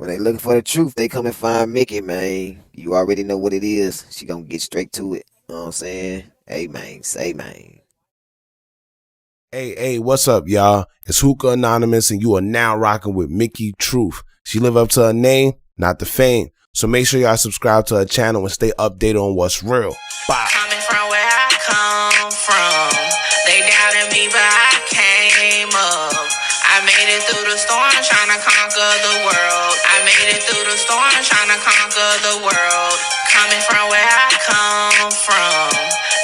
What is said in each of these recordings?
When they looking for the truth, they come and find Mickey, man. You already know what it is. She gonna get straight to it. You know what I'm saying? Hey, man. Say, man. Hey, what's up, y'all? It's Hookah Anonymous, and you are now rocking with Mickey Truth. She live up to her name, not the fame. So make sure y'all subscribe to her channel and stay updated on what's real. Bye. Coming from where I come from, they doubted me, but I came up. I made it through the storm, trying to conquer the world. I made it through the storm, trying to conquer the world. Coming from where I come from,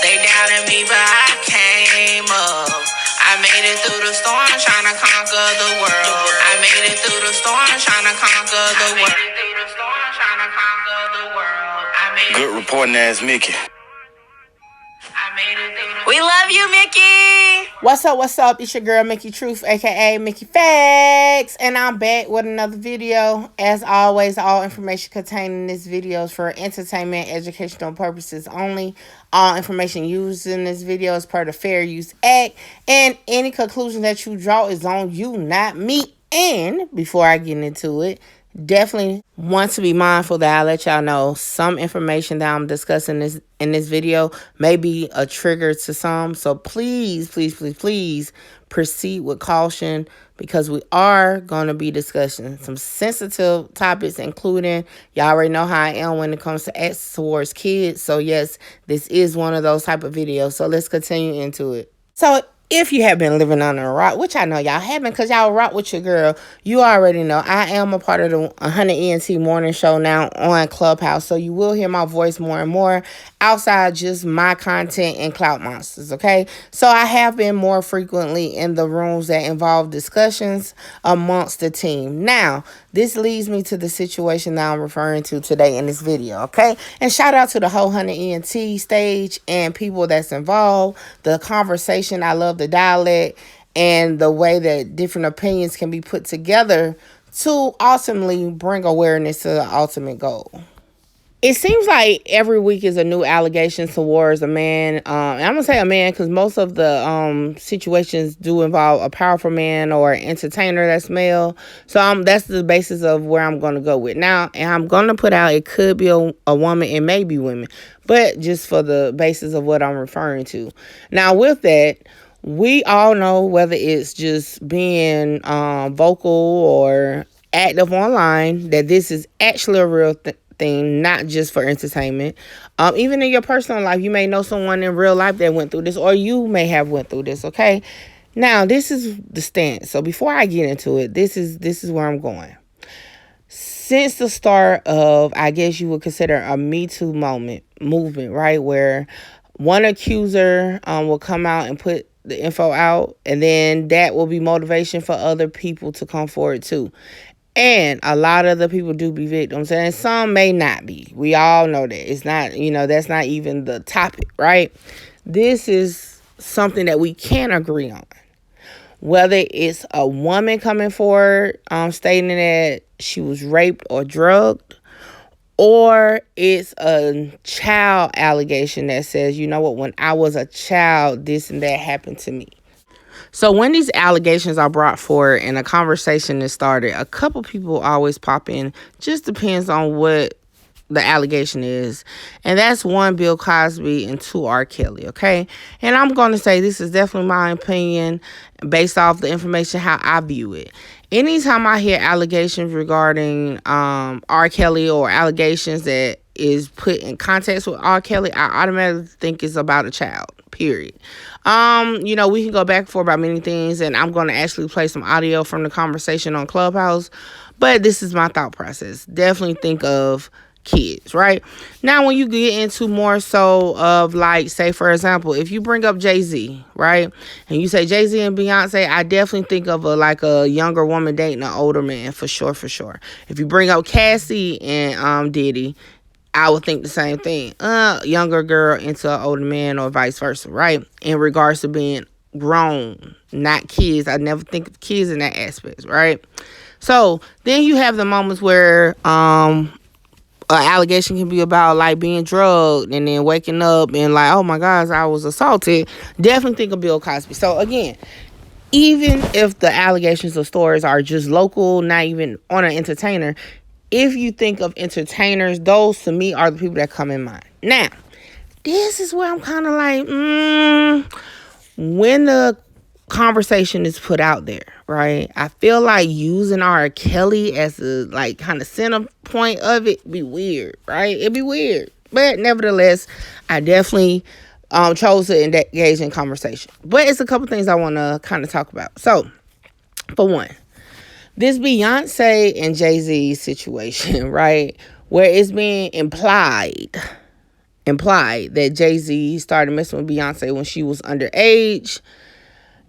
they doubted me, but I came up. I made it through the storm, trying to conquer the world. I made it through the storm, trying to conquer the world. Good reporting ass Mickey. We love you, Mickey. What's up? It's your girl, Mickey Truth, aka Mickey Facts, and I'm back with another video. As always, all information contained in this video is for entertainment, educational purposes only. All information used in this video is per the Fair Use Act, and any conclusion that you draw is on you, not me. And before I get into it, definitely want to be mindful that I let y'all know some information that I'm discussing in this video may be a trigger to some. So please proceed with caution, because we are going to be discussing some sensitive topics, including, y'all already know how I am when it comes to acts towards kids. So yes, this is one of those type of videos. So let's continue into it. So if you have been living under a rock, which I know y'all haven't, because y'all rock with your girl, you already know I am a part of the 100 ENT morning show now on Clubhouse. So you will hear my voice more and more outside just my content and Clout Monsters, okay? So I have been more frequently in the rooms that involve discussions amongst the team. Now, this leads me to the situation that I'm referring to today in this video, okay? And shout out to the whole 100 ENT stage and people that's involved, the conversation. I love the dialect and the way that different opinions can be put together to ultimately bring awareness to the ultimate goal. It seems like every week is a new allegation towards a man. And I'm going to say a man because most of the situations do involve a powerful man or an entertainer that's male. So that's the basis of where I'm going to go with. Now, and I'm going to put out it could be a woman, it may be women, but just for the basis of what I'm referring to. Now, with that, we all know, whether it's just being vocal or active online, that this is actually a real thing, not just for entertainment. Even in your personal life, you may know someone in real life that went through this, or you may have went through this, okay? Now, this is the stance. So before I get into it, this is where I'm going. Since the start of, I guess you would consider a Me Too movement, right, where one accuser will come out and put the info out, and then that will be motivation for other people to come forward too. And a lot of the people do be victims, and some may not be. We all know that. It's not, that's not even the topic, right? This is something that we can agree on. Whether it's a woman coming forward stating that she was raped or drugged, or it's a child allegation that says, you know what, when I was a child, this and that happened to me. So when these allegations are brought forward and a conversation is started, a couple people always pop in. Just depends on what the allegation is. And that's one, Bill Cosby, and two, R. Kelly, okay? And I'm going to say this is definitely my opinion based off the information, how I view it. Anytime I hear allegations regarding R. Kelly, or allegations that is put in context with R. Kelly, I automatically think it's about a child, period. We can go back and forth about many things, and I'm going to actually play some audio from the conversation on Clubhouse, but this is my thought process. Definitely think of kids, right? Now, when you get into more so of, like, say, for example, if you bring up Jay-Z, right, and you say Jay-Z and Beyonce, I definitely think of a younger woman dating an older man, for sure. If you bring up Cassie and Diddy, I would think the same thing. Younger girl into an older man, or vice versa, right? In regards to being grown, not kids. I never think of kids in that aspect, right? So then you have the moments where an allegation can be about, like, being drugged and then waking up and like, oh my gosh, I was assaulted. Definitely think of Bill Cosby. So again, even if the allegations or stories are just local, not even on an entertainer, if you think of entertainers, those to me are the people that come in mind. Now, this is where I'm kind of like, when the conversation is put out there, right? I feel like using R. Kelly as a like kind of center point of it be weird, right? It'd be weird. But nevertheless, I definitely chose to engage in conversation. But it's a couple things I want to kind of talk about. So, for one, this Beyonce and Jay-Z situation, right? Where it's being implied that Jay-Z started messing with Beyonce when she was underage.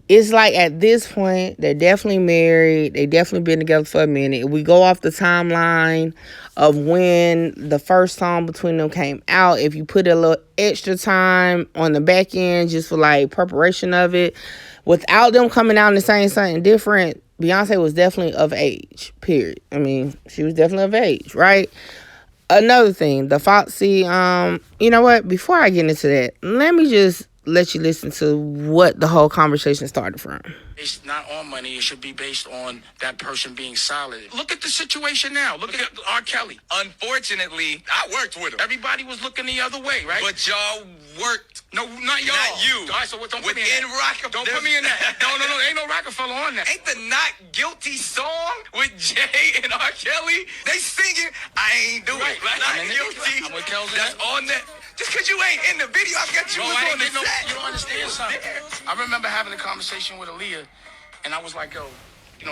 It's like at this point, they're definitely married. They definitely been together for a minute. We go off the timeline of when the first song between them came out. If you put a little extra time on the back end just for like preparation of it, without them coming out and saying something different, Beyonce was definitely of age, period. I mean, she was definitely of age, right? Another thing, the Foxy, you know what? Before I get into that, let me just let you listen to what the whole conversation started from. It's not on money. It should be based on that person being solid. Look at the situation now. Look at R. Kelly. Unfortunately, I worked with him. Everybody was looking the other way, right? But y'all worked. No, not y'all. Not you. All right, so don't put me in Within that. Rockefeller. Don't put me in that. No. Ain't no Rockefeller on that. Ain't the Not Guilty song with Jay and R. Kelly? They singing, I ain't do Right. it. Not I'm in it. guilty. I'm with Kells in That's that. on that. Just because you ain't in the video, I got you No, was I on ain't the get no, set. you don't understand something. I remember having a conversation with Aaliyah, and I was like, yo,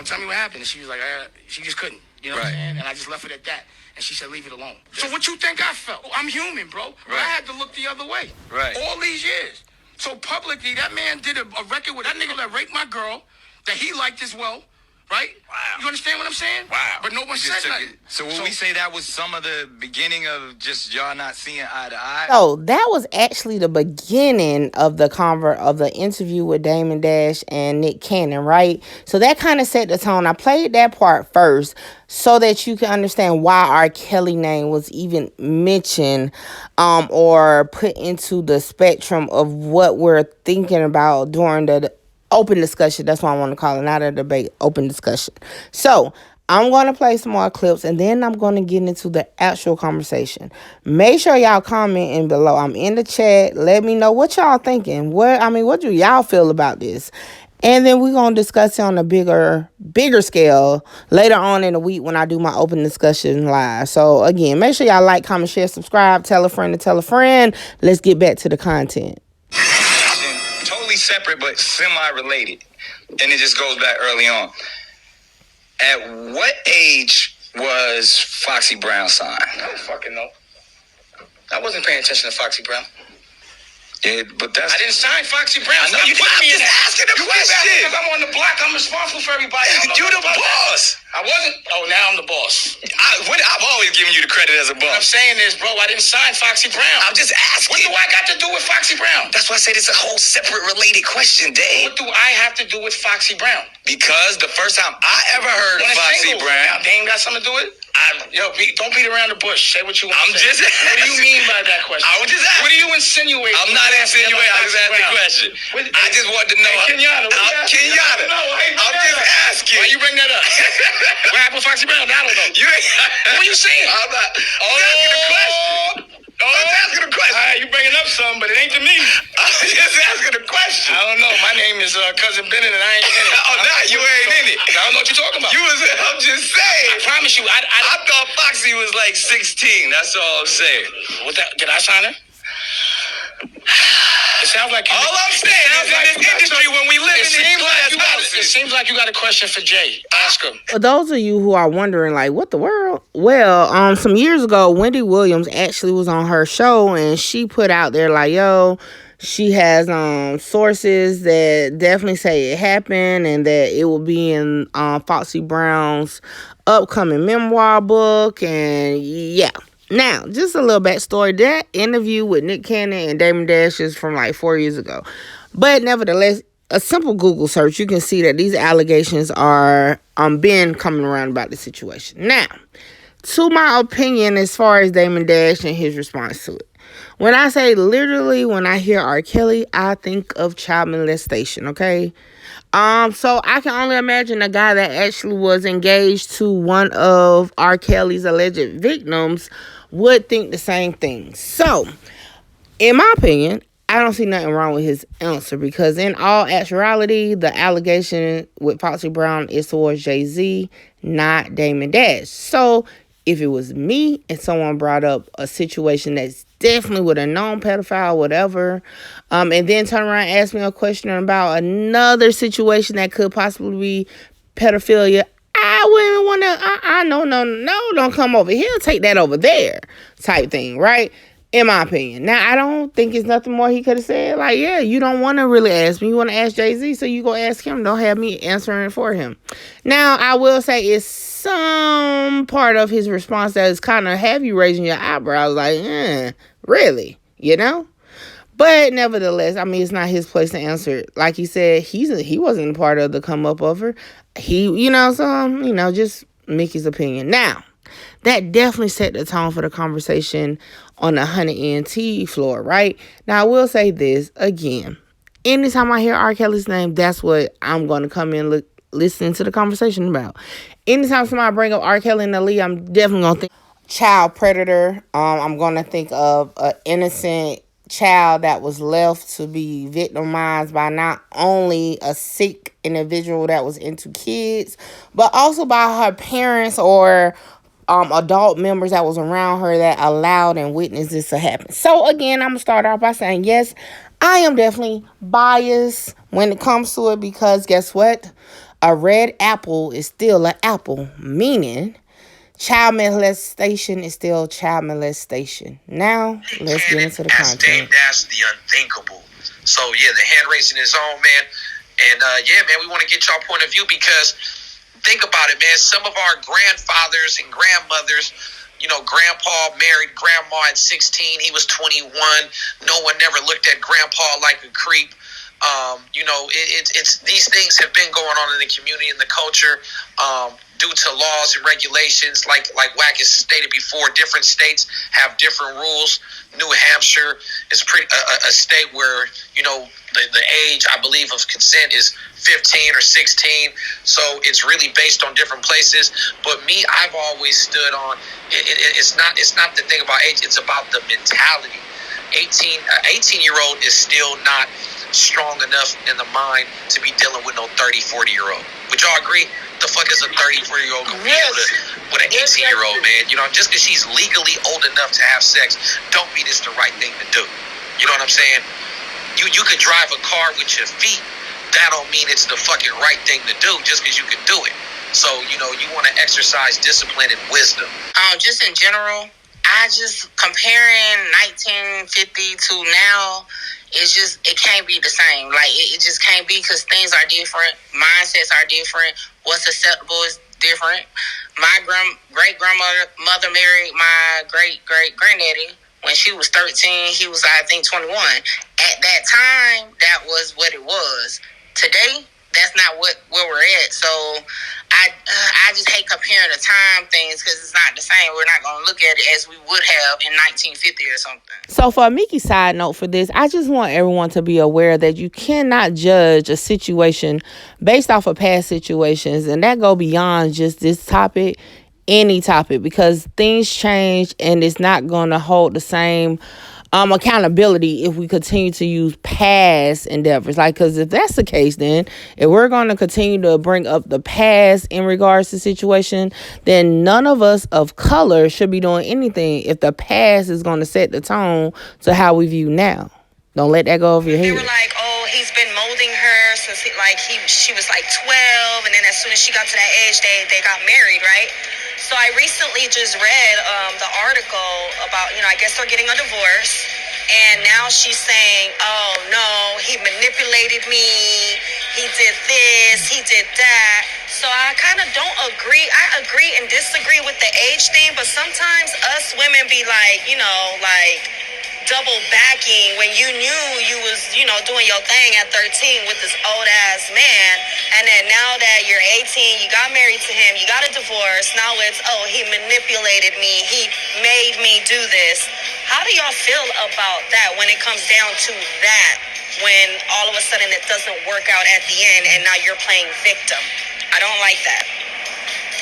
tell me what happened. And she was like, she just couldn't. You know what I'm saying? And I just left it at that. And she said, leave it alone. So what you think I felt? I'm human, bro. But I had to look the other way. Right. All these years. So publicly, that man did a record with that nigga that raped my girl, that he liked as well. Right? Wow. You understand what I'm saying? Wow. But no one said nothing. So when we say that was some of the beginning of just y'all not seeing eye to eye? So that was actually the beginning of the interview with Damon Dash and Nick Cannon, right? So that kind of set the tone. I played that part first so that you can understand why R. Kelly name was even mentioned or put into the spectrum of what we're thinking about during the open discussion. That's what I want to call it, not a debate, open discussion. So I'm going to play some more clips, and then I'm going to get into the actual conversation. Make sure y'all comment in below. I'm in the chat. Let me know what y'all thinking. What do y'all feel about this? And then we're going to discuss it on a bigger scale later on in the week when I do my open discussion live. So, again, make sure y'all like, comment, share, subscribe, tell a friend to tell a friend. Let's get back to the content. Totally separate but semi-related. And it just goes back early on. At what age was Foxy Brown signed? I don't fucking know. I wasn't paying attention to Foxy Brown. Yeah, but that's... I didn't sign Foxy Brown. I know you put I'm me in just that. asking the You question. Because I'm on the block. I'm responsible for everybody. You the boss. I wasn't. Oh, now I'm the boss. I've always given you the credit as a What I'm boss. saying is, bro, I didn't sign Foxy Brown. I'm just asking. What do I got to do with Foxy Brown? That's why I said it's a whole separate related question, Dave. What do I have to do with Foxy Brown? Because the first time I ever heard On a Foxy single. Brown... Now, Dame got something to do with it? Don't beat around the bush. Say what you want I'm to say. just What do you asking. mean by that question? I was just asking. What do you insinuate? I'm not insinuating. I just asked the question. I just wanted to know. Hey, Kenyatta. Kenyatta. No, I'm just asking. Why you bring that up? What happened with Foxy Brown? I don't know. What are you saying? I'm not. I'm asking a question. I'm asking a question. All right, you bringing up something, but it ain't to me. I'm just asking a question. I don't know. My name is Cousin Bennett, and I ain't in it. Oh, now you ain't in it. I don't know what you're talking about. I'm just saying. I promise you, I thought Foxy was like 16. That's all I'm saying. Did I sign her? It sounds like All I'm saying is in this industry, when we live in these glass it houses. seems like you got a question for Jay. Ask him. For those of you who are wondering, like, what the world? Well, some years ago, Wendy Williams actually was on her show, and she put out there, like, yo, she has sources that definitely say it happened and that it will be in Foxy Brown's upcoming memoir book, and yeah. Now, just a little backstory. That interview with Nick Cannon and Damon Dash is from like 4 years ago. But nevertheless, a simple Google search, you can see that these allegations are been coming around about the situation. Now, to my opinion, as far as Damon Dash and his response to it. When I say literally, when I hear R. Kelly, I think of child molestation, okay? So I can only imagine a guy that actually was engaged to one of R. Kelly's alleged victims would think the same thing. So, in my opinion, I don't see nothing wrong with his answer because in all actuality, the allegation with Foxy Brown is towards Jay-Z, not Damon Dash. So if it was me and someone brought up a situation that's definitely with a known pedophile, whatever, and then turn around and ask me a question about another situation that could possibly be pedophilia, I wouldn't want to, no, don't come over here, take that over there type thing, right? In my opinion. Now, I don't think it's nothing more he could have said. Like, yeah, you don't want to really ask me. You want to ask Jay-Z, so you go ask him. Don't have me answering for him. Now, I will say it's some part of his response that is kind of have you raising your eyebrows. Like, really? You know? But nevertheless, I mean, it's not his place to answer it. Like he said, he wasn't a part of the come up of her. Just Mickey's opinion. Now, that definitely set the tone for the conversation on the 100 ENT floor, right? Now, I will say this again. Anytime I hear R. Kelly's name, that's what I'm going to come in listening to the conversation about. Anytime somebody bring up R. Kelly and Aaliyah, I'm definitely going to think child predator. I'm going to think of an innocent child that was left to be victimized by not only a sick individual that was into kids, but also by her parents or adult members that was around her that allowed and witnessed this to happen. So again, I'm gonna start off by saying yes, I am definitely biased when it comes to it because guess what? A red apple is still an apple, meaning child molestation is still child molestation. Now, let's get into the content. Dame Dash, the unthinkable. So yeah, the hand raising is on, man. And man, we want to get y'all point of view because think about it, man. Some of our grandfathers and grandmothers, grandpa married grandma at 16. He was 21. No one never looked at grandpa like a creep. It's these things have been going on in the community and the culture due to laws and regulations. Like Wack has stated before, different states have different rules. New Hampshire is a state where the age, I believe, of consent is 15 or 16. So it's really based on different places. But me, I've always stood on it's not the thing about age. It's about the mentality. 18-year-old is still not strong enough in the mind to be dealing with no 30, 40-year-old. Would y'all agree? The fuck is a 30, 40-year-old gonna be able to with an 18-year-old, man? Just because she's legally old enough to have sex don't mean it's the right thing to do. You know what I'm saying? You could drive a car with your feet. That don't mean it's the fucking right thing to do just because you can do it. So, you want to exercise discipline and wisdom. Just in general, I just comparing 1950 to now, it can't be the same. Like, it just can't be because things are different. Mindsets are different. What's acceptable is different. My great-grandmother married my great-great-granddaddy when she was 13. He was, I think, 21. At that time, that was what it was. Today, that's not where we're at. So I just hate comparing the time things because it's not the same. We're not going to look at it as we would have in 1950 or something. So for a Mickey side note for this, I just want everyone to be aware that you cannot judge a situation based off of past situations, and that go beyond just this topic, any topic, because things change and it's not going to hold the same accountability if we continue to use past endeavors. Like, because if that's the case, then if we're going to continue to bring up the past in regards to situation, then none of us of color should be doing anything if the past is going to set the tone to how we view now. Don't let that go over your head. They were like, oh, he's been molding her since she was like 12, and then as soon as she got to that age, they got married, right? So I recently just read the article about, I guess they're getting a divorce. And now she's saying, oh, no, he manipulated me. He did this. He did that. So I kind of don't agree. I agree and disagree with the age thing. But sometimes us women be like, double backing when you knew you was, doing your thing at 13 with this old ass man. And then now that you're 18, you got married to him, you got a divorce. Now it's, oh, he manipulated me. He made me do this. How do y'all feel about that when it comes down to that? When all of a sudden it doesn't work out at the end and now you're playing victim. I don't like that.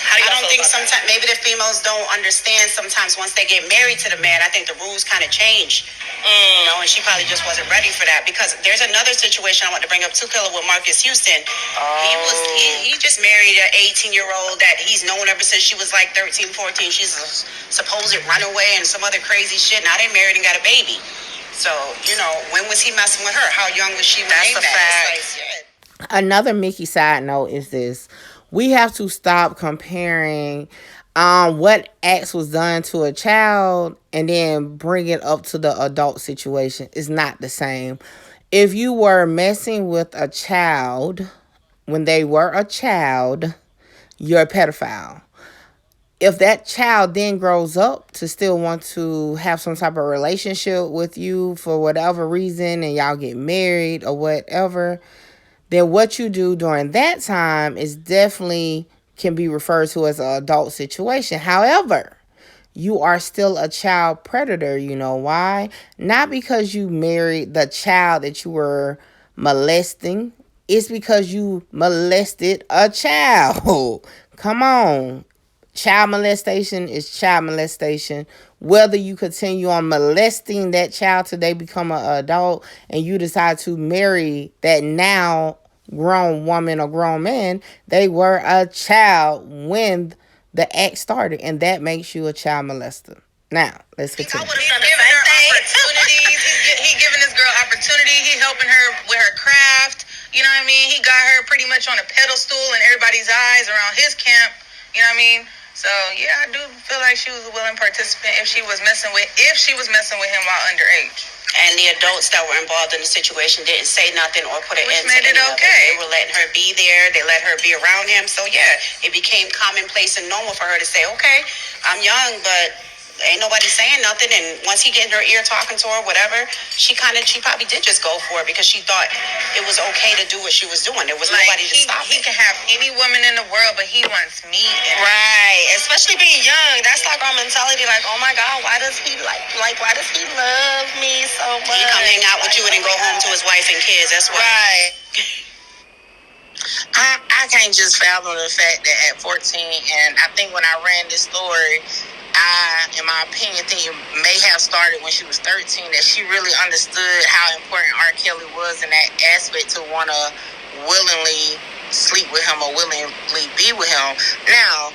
I don't think sometimes, maybe the females don't understand sometimes once they get married to the man, I think the rules kind of change. You know, and she probably just wasn't ready for that, because there's another situation I want to bring up too, Killer, with Marcus Houston. He just married an 18-year-old that he's known ever since she was like 13, 14. She's a supposed runaway and some other crazy shit. Now they married and got a baby. So, you know, when was he messing with her? How young was she when they met? It's like, yeah. Another Mickey side note is this. We have to stop comparing what acts was done to a child and then bring it up to the adult situation. It's not the same. If you were messing with a child when they were a child, you're a pedophile. If that child then grows up to still want to have some type of relationship with you for whatever reason and y'all get married or whatever, then what you do during that time is definitely can be referred to as an adult situation. However, you are still a child predator. You know why? Not because you married the child that you were molesting. It's because you molested a child. Come on. Child molestation is child molestation. Whether you continue on molesting that child till they become an adult and you decide to marry that now grown woman or grown man, they were a child when the act started, and that makes you a child molester. Now, let's continue. I would have done the same thing. Opportunities. He giving this girl opportunity. He helping her with her craft. You know what I mean? He got her pretty much on a pedestal in everybody's eyes around his camp. You know what I mean? So yeah, I do feel like she was a willing participant if she was messing with him while underage. And the adults that were involved in the situation didn't say nothing or put an end to made it any of it. okay. They were letting her be there. They let her be around him. So yeah, it became commonplace and normal for her to say, okay, I'm young, but ain't nobody saying nothing. And once he get in her ear talking to her, whatever, she probably did just go for it because she thought it was okay to do what she was doing. There was Like, nobody to stop he it. can have any woman in the world, but he wants me. Right, especially being young. That's like our mentality. Like, oh my God, why does he why does he love me so much? He come hang out with you and then go home to his wife and kids. That's why. Right. I can't just fathom the fact that at 14, and I think when I ran this story, in my opinion, think it may have started when she was 13, that she really understood how important R. Kelly was in that aspect to want to willingly sleep with him or willingly be with him. Now,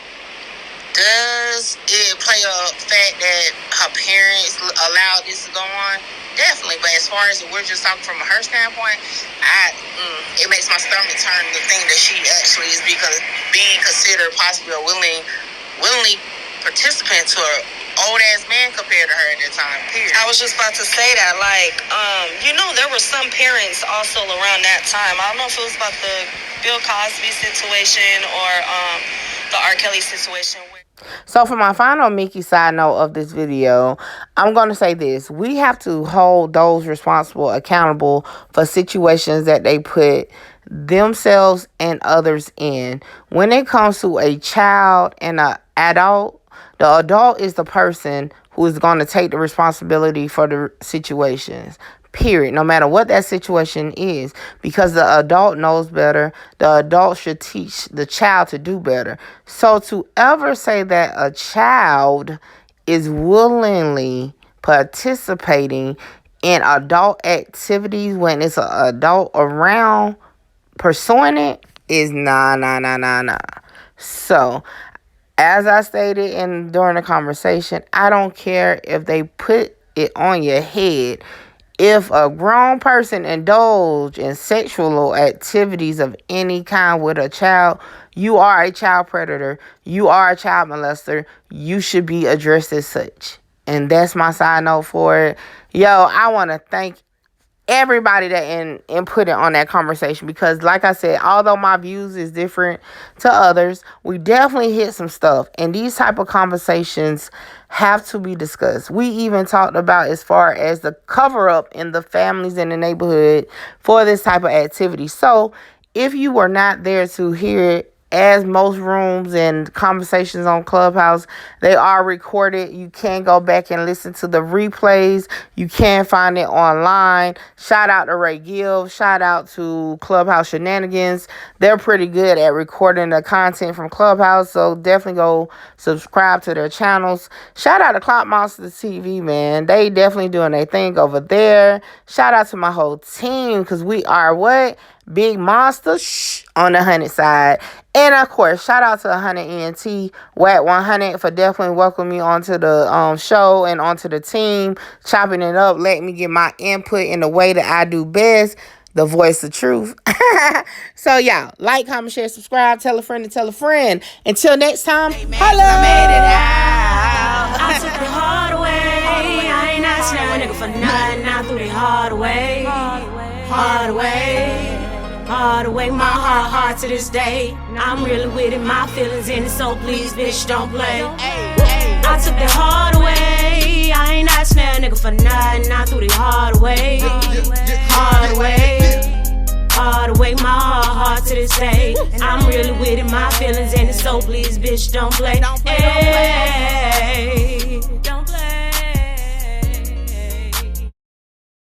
does it play a fact that her parents allowed this to go on? Definitely, but as far as we're just talking from her standpoint, it makes my stomach turn to think that she actually is being considered possibly a willingly participant to an old ass man compared to her at that time. Period. I was just about to say that, there were some parents also around that time. I don't know if it was about the Bill Cosby situation or the R. Kelly situation. So for my final Mickey side note of this video, I'm going to say this. We have to hold those responsible accountable for situations that they put themselves and others in. When it comes to a child and an adult, the adult is the person who is going to take the responsibility for the situations. Period. No matter what that situation is. Because the adult knows better. The adult should teach the child to do better. So to ever say that a child is willingly participating in adult activities when it's an adult around pursuing it is nah. So, as I stated during the conversation, I don't care if they put it on your head. If a grown person indulge in sexual activities of any kind with a child, you are a child predator. You are a child molester. You should be addressed as such. And that's my side note for it. Yo, I want to thank everybody that inputted on that conversation, because like I said, although my views is different to others, we definitely hit some stuff, and these type of conversations have to be discussed. We even talked about as far as the cover up in the families in the neighborhood for this type of activity. So if you were not there to hear it, as most rooms and conversations on Clubhouse, they are recorded. You can go back and listen to the replays. You can find it online. Shout out to Ray Gill. Shout out to Clubhouse Shenanigans. They're pretty good at recording the content from Clubhouse, so definitely go subscribe to their channels. Shout out to Clock Monsters TV, man. They definitely doing their thing over there. Shout out to my whole team, because we are what? Big monsters on the 100 side. And of course, shout out to 100 ENT, WAT 100 for definitely welcoming me onto the show and onto the team, chopping it up, letting me get my input in the way that I do best, the voice of truth. So y'all, like, comment, share, subscribe, tell a friend to tell a friend. Until next time, holla! I made it out. I took the hard way. I ain't asking a nigga for nothing. I threw the hard way. Hard way. Hard way, my heart to this day. I'm really with it, my feelings in it, so please, bitch, don't play. I took the hard way. I ain't asking a nigga for nothing. I threw the hard way. Hard way. Hard way, my heart to this day. I'm really with it, my feelings in it, so please, bitch, don't play. Hey.